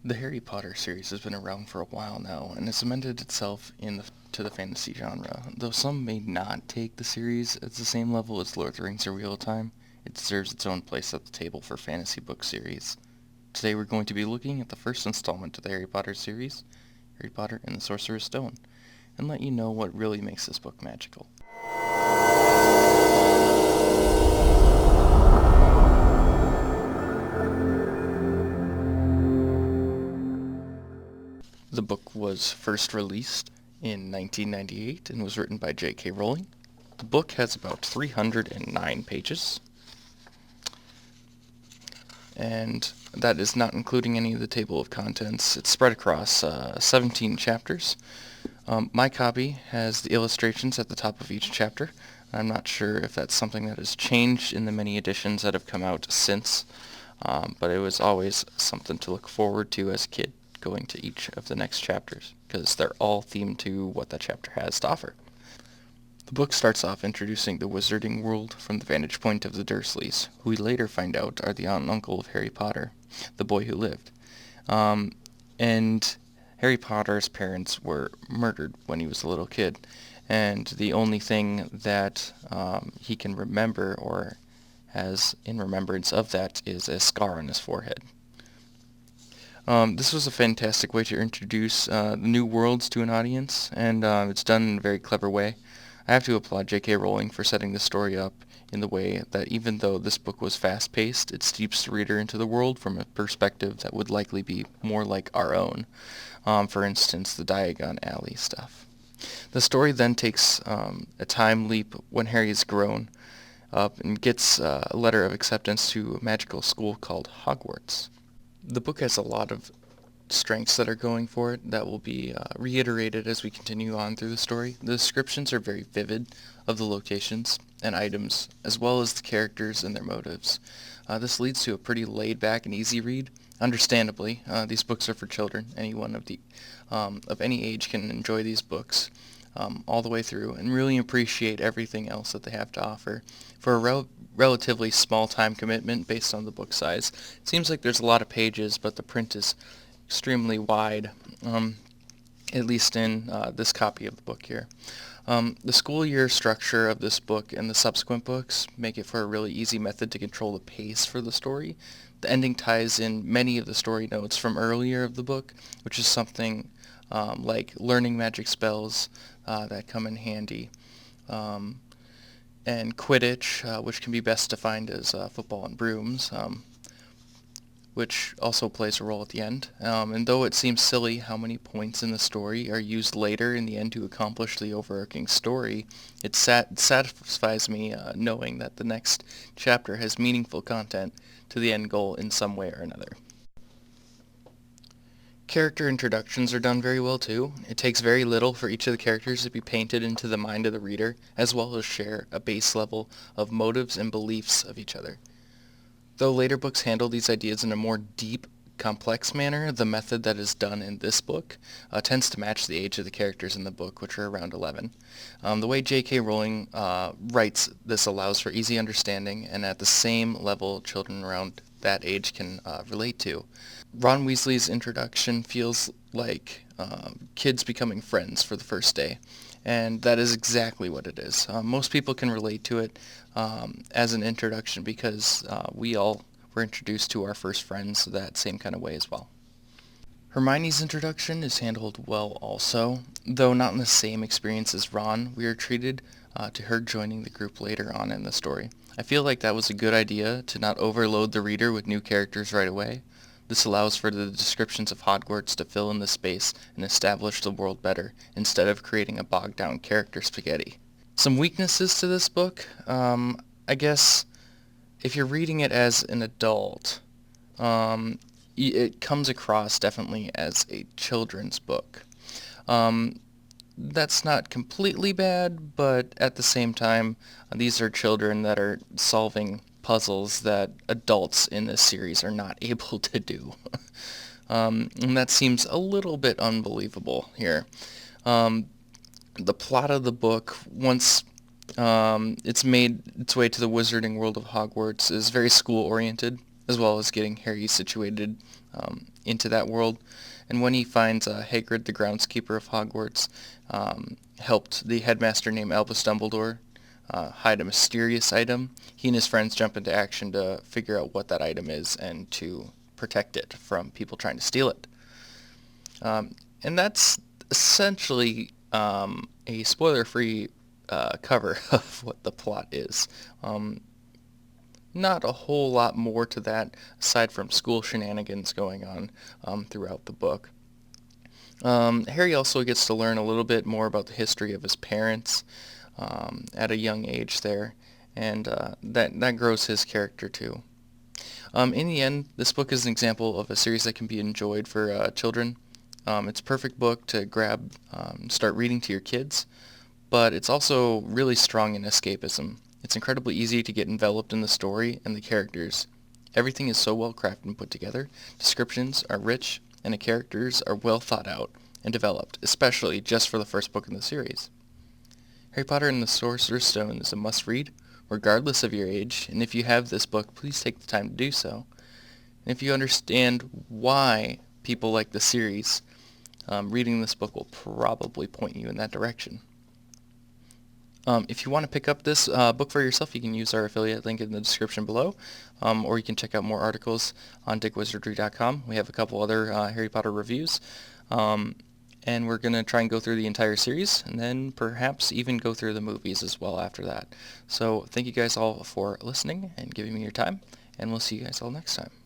The Harry Potter series has been around for a while now and has cemented itself to the fantasy genre. Though some may not take the series at the same level as Lord of the Rings or Wheel of Time, it deserves its own place at the table for fantasy book series. Today we're going to be looking at the first installment of the Harry Potter series, Harry Potter and the Sorcerer's Stone, and let you know what really makes this book magical. The book was first released in 1998 and was written by J.K. Rowling. The book has about 309 pages, and that is not including any of the table of contents. It's spread across 17 chapters. My copy has the illustrations at the top of each chapter. I'm not sure if that's something that has changed in the many editions that have come out since, but it was always something to look forward to as a kid going to each of the next chapters, because they're all themed to what that chapter has to offer. The book starts off introducing the wizarding world from the vantage point of the Dursleys, who we later find out are the aunt and uncle of Harry Potter, the boy who lived. And Harry Potter's parents were murdered when he was a little kid, and the only thing that he can remember or has in remembrance of that is a scar on his forehead. This was a fantastic way to introduce new worlds to an audience, and it's done in a very clever way. I have to applaud J.K. Rowling for setting the story up in the way that even though this book was fast-paced, it steeps the reader into the world from a perspective that would likely be more like our own. For instance, the Diagon Alley stuff. The story then takes a time leap when Harry is grown up and gets a letter of acceptance to a magical school called Hogwarts. The book has a lot of strengths that are going for it that will be reiterated as we continue on through the story. The descriptions are very vivid of the locations and items, as well as the characters and their motives. This leads to a pretty laid-back and easy read. Understandably, these books are for children. Anyone of any age can enjoy these books all the way through and really appreciate everything else that they have to offer. For a relatively small time commitment based on the book size, it seems like there's a lot of pages, but the print is extremely wide, at least in this copy of the book here. The school year structure of this book and the subsequent books make it for a really easy method to control the pace for the story. The ending ties in many of the story notes from earlier of the book, which is something like learning magic spells that come in handy, and Quidditch, which can be best defined as football and brooms, which also plays a role at the end. And though it seems silly how many points in the story are used later in the end to accomplish the overarching story, it satisfies me knowing that the next chapter has meaningful content to the end goal in some way or another. Character introductions are done very well too. It takes very little for each of the characters to be painted into the mind of the reader, as well as share a base level of motives and beliefs of each other. Though later books handle these ideas in a more deep, complex manner, the method that is done in this book tends to match the age of the characters in the book, which are around 11. The way J.K. Rowling writes this allows for easy understanding, and at the same level children around that age can relate to. Ron Weasley's introduction feels like kids becoming friends for the first day, and that is exactly what it is. Most people can relate to it as an introduction because we all were introduced to our first friends that same kind of way as well. Hermione's introduction is handled well also, though not in the same experience as Ron. We are treated to her joining the group later on in the story. I feel like that was a good idea to not overload the reader with new characters right away. This allows for the descriptions of Hogwarts to fill in the space and establish the world better, instead of creating a bogged-down character spaghetti. Some weaknesses to this book, I guess if you're reading it as an adult, it comes across definitely as a children's book. That's not completely bad, but at the same time, these are children that are solving puzzles that adults in this series are not able to do. And that seems a little bit unbelievable here. The plot of the book, once it's made its way to the wizarding world of Hogwarts, is very school-oriented. as well as getting Harry situated into that world. And when he finds Hagrid, the groundskeeper of Hogwarts, helped the headmaster named Albus Dumbledore hide a mysterious item, he and his friends jump into action to figure out what that item is and to protect it from people trying to steal it. And that's essentially a spoiler-free cover of what the plot is. Not a whole lot more to that aside from school shenanigans going on throughout the book. Harry also gets to learn a little bit more about the history of his parents at a young age there, and that grows his character too. In the end, this book is an example of a series that can be enjoyed for children. It's a perfect book to grab, start reading to your kids, but it's also really strong in escapism. It's incredibly easy to get enveloped in the story and the characters. Everything is so well crafted and put together. Descriptions are rich, and the characters are well thought out and developed, especially just for the first book in the series. Harry Potter and the Sorcerer's Stone is a must-read, regardless of your age, and if you have this book, please take the time to do so. And if you understand why people like the series, reading this book will probably point you in that direction. If you want to pick up this book for yourself, you can use our affiliate link in the description below, or you can check out more articles on digwizardry.com. We have a couple other Harry Potter reviews, and we're going to try and go through the entire series, and then perhaps even go through the movies as well after that. So thank you guys all for listening and giving me your time, and we'll see you guys all next time.